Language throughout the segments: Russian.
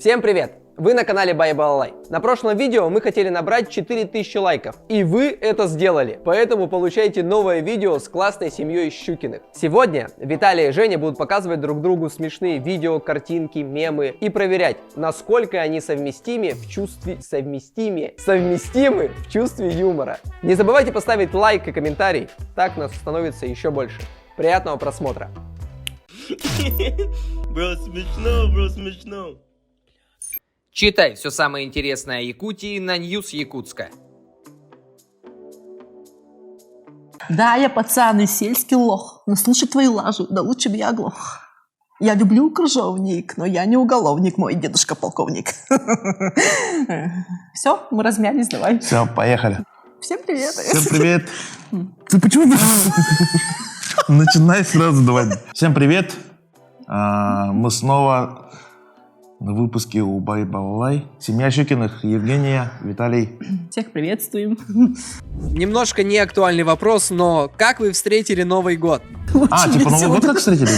Всем привет! Вы на канале Бай Балалай. На прошлом видео мы хотели набрать 4000 лайков, и вы это сделали. Поэтому получаете новое видео с классной семьей Щукиных. Сегодня Виталий и Женя будут показывать друг другу смешные видео, картинки, мемы и проверять, насколько они совместимы в чувстве юмора. Не забывайте поставить лайк и комментарий, так нас становится еще больше. Приятного просмотра! Бро, смешно. Читай все самое интересное о Якутии на Ньюс Якутска. Да, я пацан и сельский лох, но слушай твои лажи, да лучше бы я оглох. Я люблю крыжовник, но я не уголовник, мой дедушка полковник. Все, мы размялись, давай. Все, поехали. Всем привет. Всем привет. Ты почему начинай сразу, давай. Всем привет. Мы снова на выпуске у Бай Балалай. Семья Щукиных, Евгения, Виталий. Всех приветствуем. Немножко неактуальный вопрос, но как вы встретили Новый год? Типа Новый год как встретили?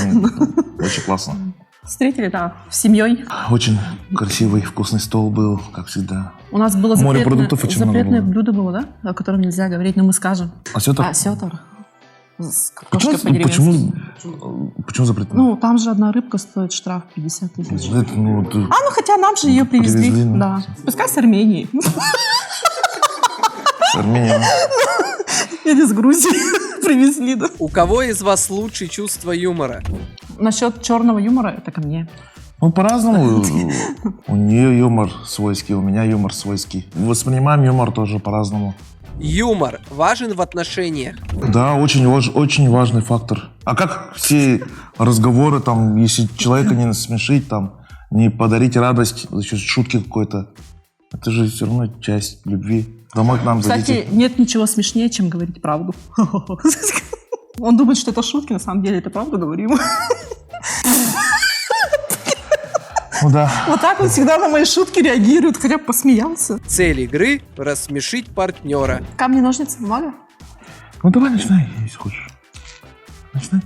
Очень классно. Встретили, да, с семьей. Очень красивый, вкусный стол был, как всегда. У нас было Море продуктов очень много запретное было. блюдо было, да? О котором нельзя говорить, но мы скажем. Осетр? Осетр. С картошкой Почему по-деревенски. запретно? Ну, там же одна рыбка стоит штраф 50 тысяч. Ну Хотя нам же ее привезли. Привезли, Да. Пускай с Армении. Армения. Или с Грузии привезли, да. У кого из вас лучшее чувство юмора? Насчет черного юмора, это ко мне. Ну, по-разному. У нее юмор свойский, у меня юмор свойский. Воспринимаем юмор тоже по-разному. Юмор важен в отношениях. Да, очень важный фактор. А как все разговоры, там, если человека не насмешить, там, не подарить радость за счет шутки какой-то, это же все равно часть любви. Домой к нам Кстати, зайдите. нет ничего смешнее, чем говорить правду. Он думает, что это шутки, на самом деле это правду говорим. Ну да. Вот так он всегда на мои шутки реагирует, хотя бы посмеялся. Цель игры – рассмешить партнера. Камни, ножницы, бумага. Ну давай начинай, если хочешь. Начинай.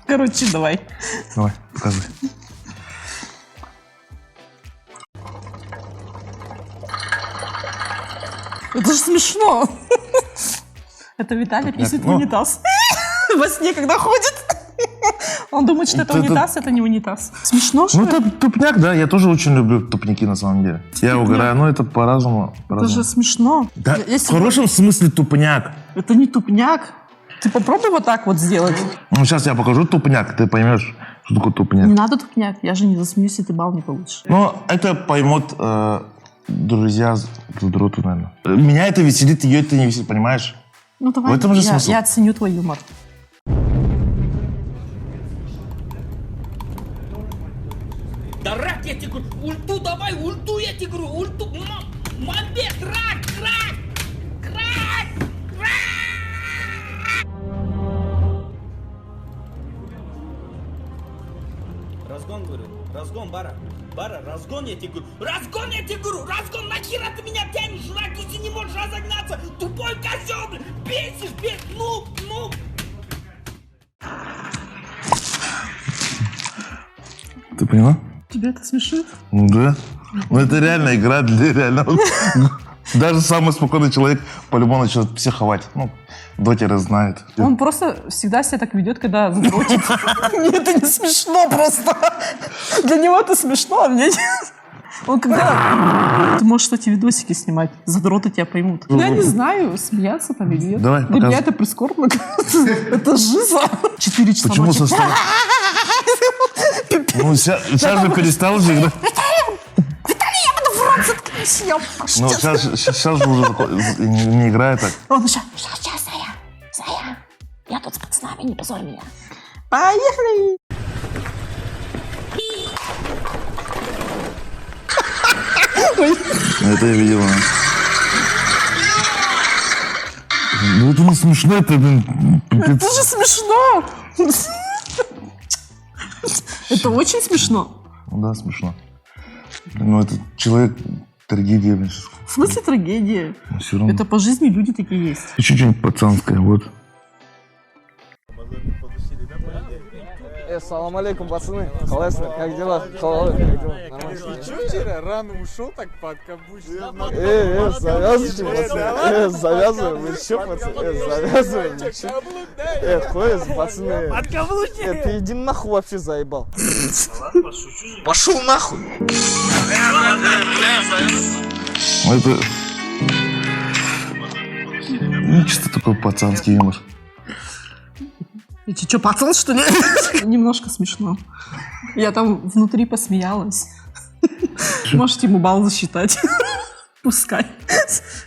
Короче, давай. Давай, показывай. Это же смешно. Это Виталий писает в Ну. унитаз. Во сне, когда ходит. Он думает, что это унитаз, это не унитаз. Смешно, что Ну ли? это тупняк, да, я тоже очень люблю тупняки на самом деле. Я угораю, но это по-разному. Это же смешно. Да, Если- в хорошем смысле тупняк. Это не тупняк. Ты попробуй вот так вот сделать. Ну сейчас я покажу тупняк, ты поймешь, что такое тупняк. Не надо тупняк. Я же не засмеюсь, и ты балл не получишь. Но это поймут друзья задроты, наверное. Меня это веселит, ее это не веселит, понимаешь? Ну давай, В этом же смысл. я оценю твой юмор. Да рак, я тебе говорю, ульту давай, ульту, я тебе говорю, ульту, мамбет, рак. Разгон, говорю, разгон, Бара, разгон, я тебе говорю, разгон, нахера ты меня тянешь, рак, если не можешь разогнаться, тупой козел, блин, бесишь, ну. Ты поняла? Тебя это смешит? Ну да. Ну это реально игра для реального. Даже самый спокойный человек по-любому начнет психовать. Ну, дотеры знает. Он просто всегда себя так ведет, когда задротит. Мне это не смешно просто. Для него это смешно, а мне нет. Он когда... Ты можешь, кстати, видосики снимать. Задроты тебя поймут. Ну, я не знаю, смеяться там или нет. Давай, Для меня показывай. это прискорбно. Это жиза. 4 часа Почему ночи. со стороны? Ну, сейчас же перестал же играть. Виталий, я буду в рот заткнись. Ну, сейчас же уже не играет так. Он сейчас, Зая, я тут с пацанами, не позорь меня. Поехали! Это я видел. Ну, это не смешно, это, блин, Это пипец. же смешно! Это очень смешно. Да, смешно. Ну, это человек трагедия, блин. В смысле трагедия? Но все равно. Это по жизни люди такие есть. Еще что-нибудь пацанское, вот. Салам алейкум, пацаны. Халасна, как дела? Халал, как дела? Нормально. Чё вчера рано ушел так подкаблучно? Завязывайте, пацаны. Завязываем, вы чё, пацаны? Завязываем. Хуй, пацаны. Подкаблучник. Ты иди нахуй вообще заебал. Пошел нахуй! Это... Ну, чисто такой пацанский юмор. Ты чё, пацан, что ли? Немножко смешно. Я там внутри посмеялась. Можете ему балл засчитать. Пускай.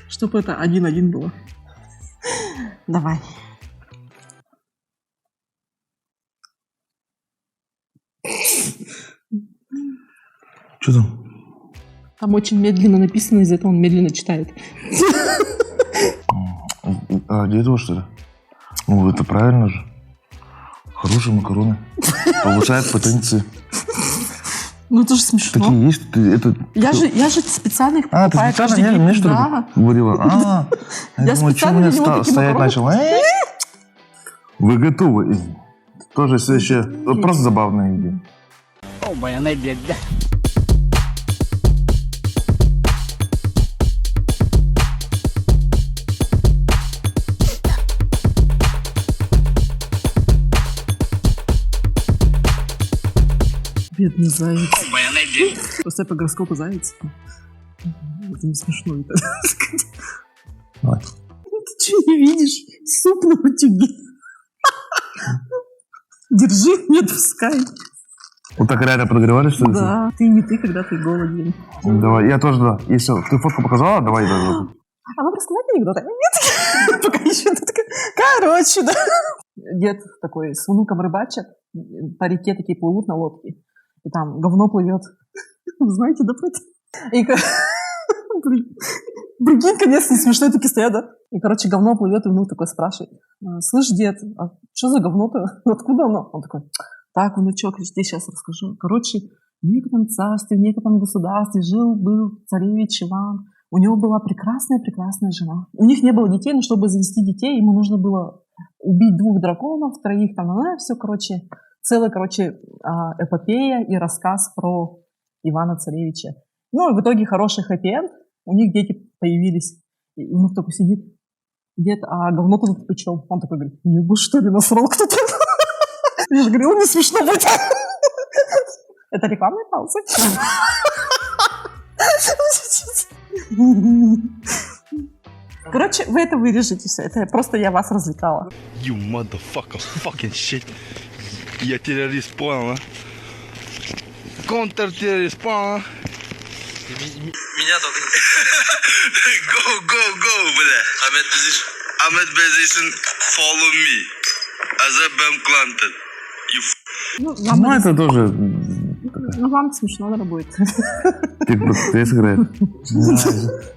Чтобы это 1-1 было. Давай. Что там? Там очень медленно написано, из-за этого он медленно читает. А, для этого, что ли? Ну, это правильно же. Хорошие макароны. Повышает потенции. Ну это же смешно. Такие есть? Это... Я же специально их покупаю. А, ты специально каждый день. мне что ли Да. говорила? Я думаю, что у меня стоять начал? Вы готовы? Тоже следующее. Просто забавная идея. Бедный заяц. Просто по гороскопу заяц. Это не смешно. Это. Давай. Ты что, не видишь? Суп на утюге. Держи, не отпускай. Вот так реально подогревали, что ли? Да, ты не ты, когда ты голоден. Давай, я тоже, да. Если ты фотку показала, давай даже. А вам рассказать анекдот? Нет. Пока еще ты такая. Короче, да. Дед такой с внуком рыбачат. По реке такие плывут на лодке. И там говно плывет. Вы знаете, да, про это? И прикинь, конечно, смешно такие стоят, да? И, короче, говно плывет, и внук такой спрашивает. Слышь, дед, а что за говно-то? Откуда оно? Он такой, так, внучок, я тебе сейчас расскажу. Короче, в некотором царстве, в некотором государстве жил-был царевич Иван. У него была прекрасная жена. У них не было детей, но чтобы завести детей, ему нужно было убить 2 драконов, 3, там, все, короче, целая, короче, эпопея и рассказ про Ивана Царевича. Ну, и в итоге хороший хэппи-энд, у них дети появились. И внук такой сидит, дед, а говно-то тут при чем? Он такой говорит, ебу, что ли, насрал кто-то? Я же говорила, не смешно будет. Это рекламная пауза? Короче, вы это вырежете все. Это просто я вас развлекала. You motherfucker, fucking shit. Я террорист, понял, а? Контртеррорист, понял, а? Меня только не... Go, бля. Ahmet Bezis'in follow me. Azabem planted. You Ну, это тоже... Ну, вам смешно, наверное, будет. Ты сыграет.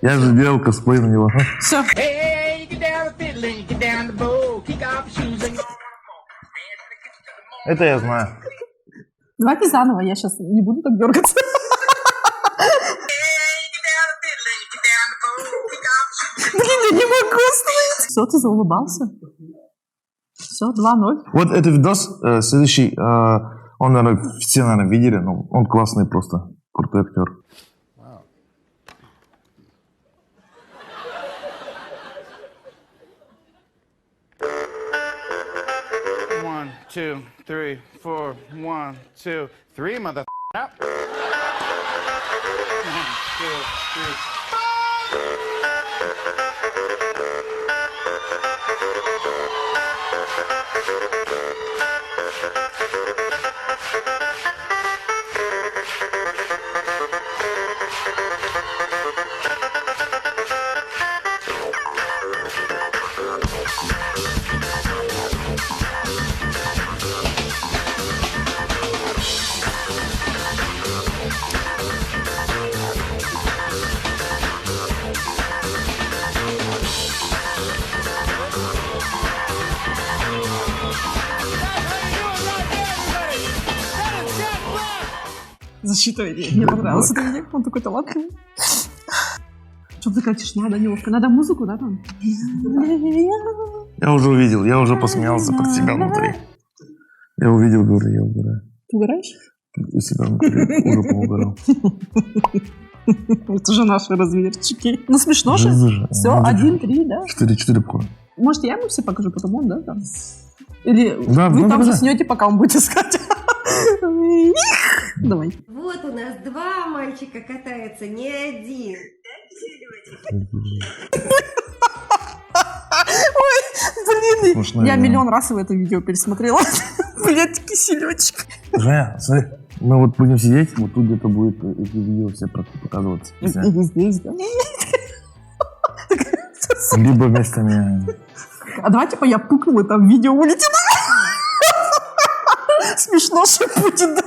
Я же делал косплей на него. Все. Это я знаю. Давайте заново, я сейчас не буду так дергаться. Блин, я не могу остановиться. Все, ты заулыбался. Все, 2-0. Вот этот видос следующий, он, наверное, все, наверное, видели, но он классный просто, крутой актер. One, two, three, four. 1, 2, 3, mother. Up. 1, 2, 3. Засчитывай. Мне понравился этот видео. Он такой талантливый. Что такая тишина, да, неловко. Надо музыку, да, там? Я уже увидел, я уже посмеялся под себя внутри. Я увидел, говорю, я угораю. Ты угораешь? И себя внутри уже поугорал. Это же наши разверчики. Ну смешно же. Все, 1-3, да? 4-4 пока. Может, я ему все покажу, потом он, да? Там? Или Да, вы ну, там давай. заснете, пока он будет искать. Давай. Вот у нас 2 мальчика катаются, не один. Блин, Смешно, я да. миллион раз его это видео пересмотрела. Блядь, киселечек. Женя, смотри, мы вот будем сидеть, вот тут где-то будет эти видео все показываться. Или здесь, да? Либо вместо меня. А давай, типа, я пукну, и там видео улетело. Смешно, что будет, да?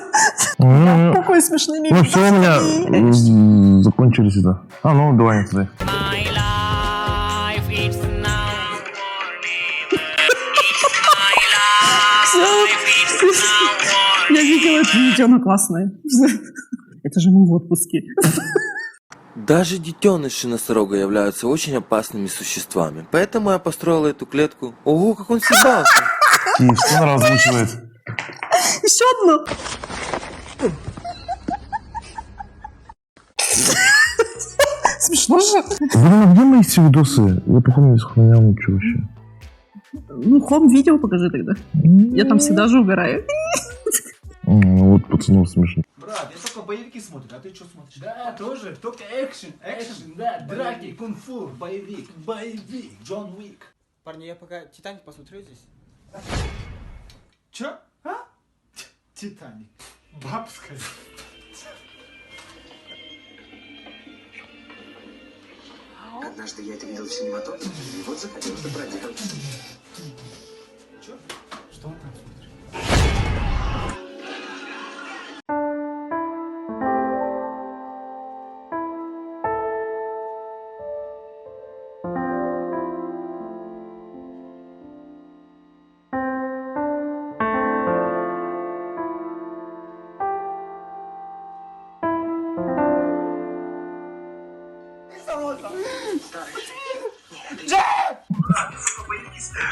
Ну, Какой смешный мир. ну все, у меня закончились это. А, ну давай, смотри. Я видела это видео, оно классное. Это же мы в отпуске. Даже детеныши носорога являются очень опасными существами. Поэтому я построила эту клетку. Ого, как он съебался! И что она озвучивает? Еще одно. Смешно же. Блин, а где мои все видосы? Я, походу, не сохранял ничего вообще. Ну, хом видео покажи тогда. Я там всегда же угораю. Ну вот, пацанов смешно. Брат, я только боевики смотрю, а ты что смотришь? Да, тоже, только экшен, да, драки, кунг-фу, боевик, Джон Уик. Парни, я пока Титаник посмотрю здесь. Чё? А? Титаник. Бабская. Однажды я это видел в синематографе, и вот захотелось это проделать. Чё? Что он там смотрит?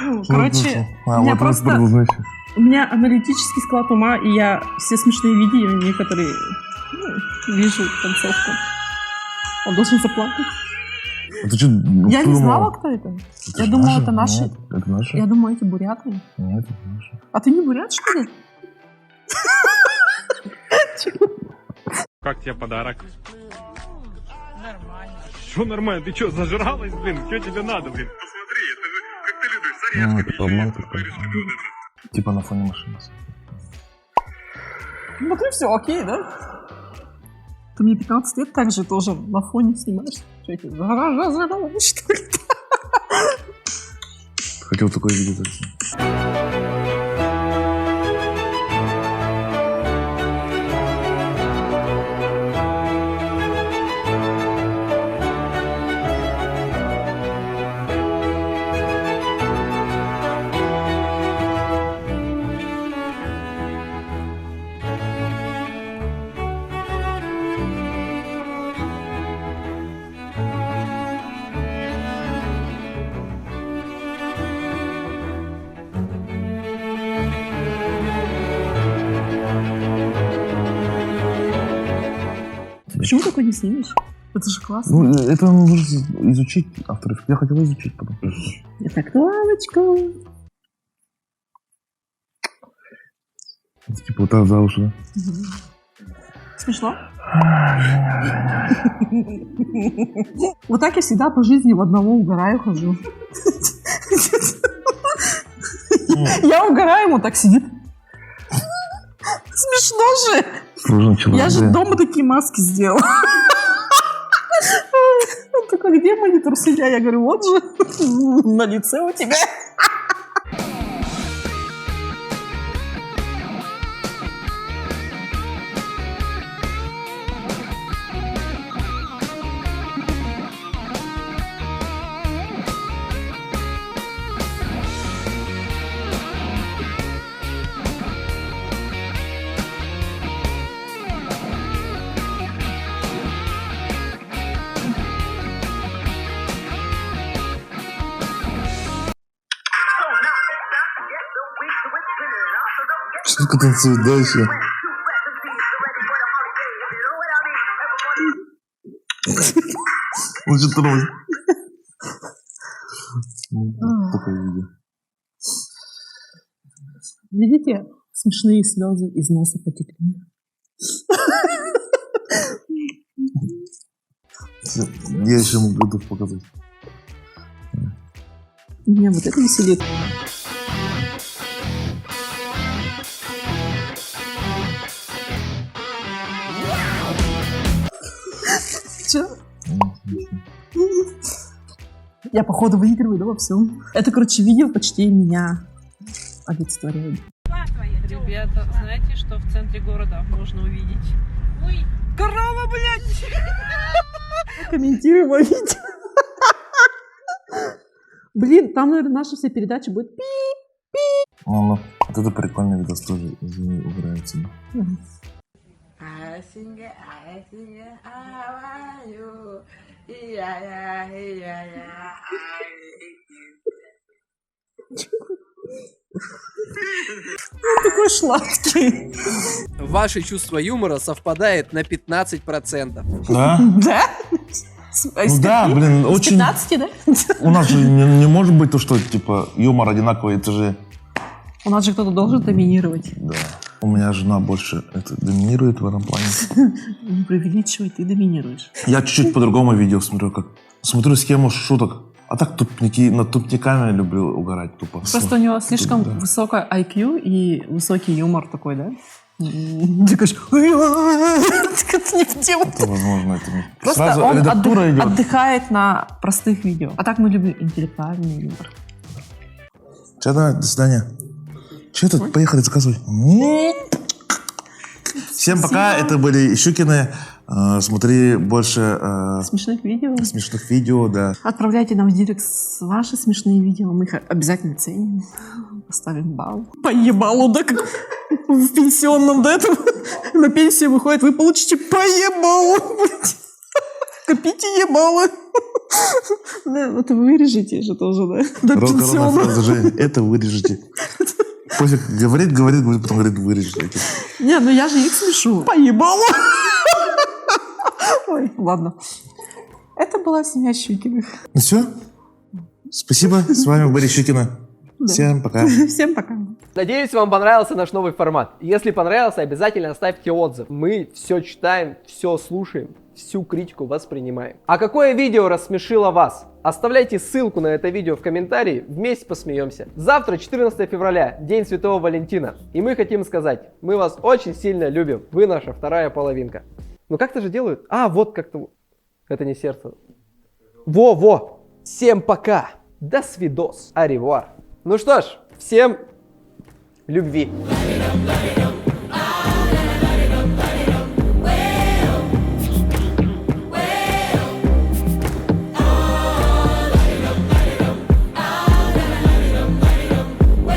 Ну, короче, А, у меня вот просто... продолжайся. У меня аналитический склад ума, и я все смешные видео, некоторые, вижу концовку. Он должен заплакать. Это что, Я не знала, кто это. Я думала, это наши. Нет, это наши? Я думала, эти буряты. Нет, это наши. А ты не бурят, что ли? Как тебе подарок? Нормально. Что нормально? Ты что, зажралась, блин? Что тебе надо, блин? Посмотри, это же, как ты любишь, с Ну, орешками. это обманка. Типа на фоне машины. Ну ты все, окей, да? Ты мне 15 лет также тоже на фоне снимаешь. Что это? Что это? Хотел такое видео. Почему такое не снимешь? Это же классно. Ну, это нужно изучить авторов. Я хотел изучить потом. Это актуалочка. Типа вот так за уши, да? Смешно? Вот так я всегда по жизни в одного угораю хожу. Я угораю, он так сидит. Смешно же! Я же дома такие маски сделала. Он такой, где мои труселя? Я говорю, вот же, на лице у тебя. Шутка танцует дальше. Он что тормозит. Такое видео. Видите, смешные слезы из носа потекли. Я еще могу это показать. Меня вот это веселит. Че? Я, походу, выигрываю, да, во всем. Это, короче, видео почти меня олицетворяет. Ребята, знаете, что в центре города можно увидеть? Ой, корова, блядь! Комментируем видео. Блин, там, наверное, наша вся передача будет пи-пи. Вот это прикольный видос тоже, извини, убирается. Он такой сладкий. Ваше чувство юмора совпадает на 15%. Да? Да? Ну да, блин, С очень... 15, да? У нас же не может быть то, что, типа, юмор одинаковый, это же... У нас же кто-то должен доминировать. Да. У меня жена больше это доминирует в этом плане. Не преувеличивай, ты доминируешь. Я чуть-чуть по-другому видео смотрю, как... Смотрю схему шуток. А так над тупниками люблю угорать тупо. Просто у него слишком высокое IQ и высокий юмор такой, да? Ты говоришь, это не в тему. Это возможно, это не... Просто Сразу он редактура идет. отдыхает на простых видео. А так мы любим интеллектуальный юмор. Все, давай, до свидания. Че тут? Поехали, заказывай. Всем пока, это были Щукины. Смотри больше смешных видео, да. Отправляйте нам в директ ваши смешные видео, мы их обязательно ценим. Поставим балл. По ебалу, да, как в пенсионном, да, этом на пенсию выходит, вы получите по ебалу, блядь. Копите ебалы. Да, это вы вырежете же тоже, да, до пенсионного. Это вырежете. Пофиг, говорит, потом говорит, вырежете. Не, ну я же их смешу. По ебалу. Ой, ладно. Это была семья Щукиных. Ну все. Спасибо. С вами были Щукины. Да. Всем пока. Всем пока. Надеюсь, вам понравился наш новый формат. Если понравился, обязательно оставьте отзыв. Мы все читаем, все слушаем, всю критику воспринимаем. А какое видео рассмешило вас? Оставляйте ссылку на это видео в комментарии, вместе посмеемся. Завтра 14 февраля, День Святого Валентина. И мы хотим сказать, мы вас очень сильно любим. Вы наша вторая половинка. Ну как-то же делают? А, вот как-то... Это не сердце. Во-во! Всем пока! До свидос! Аревуар! Ну что ж, всем любви!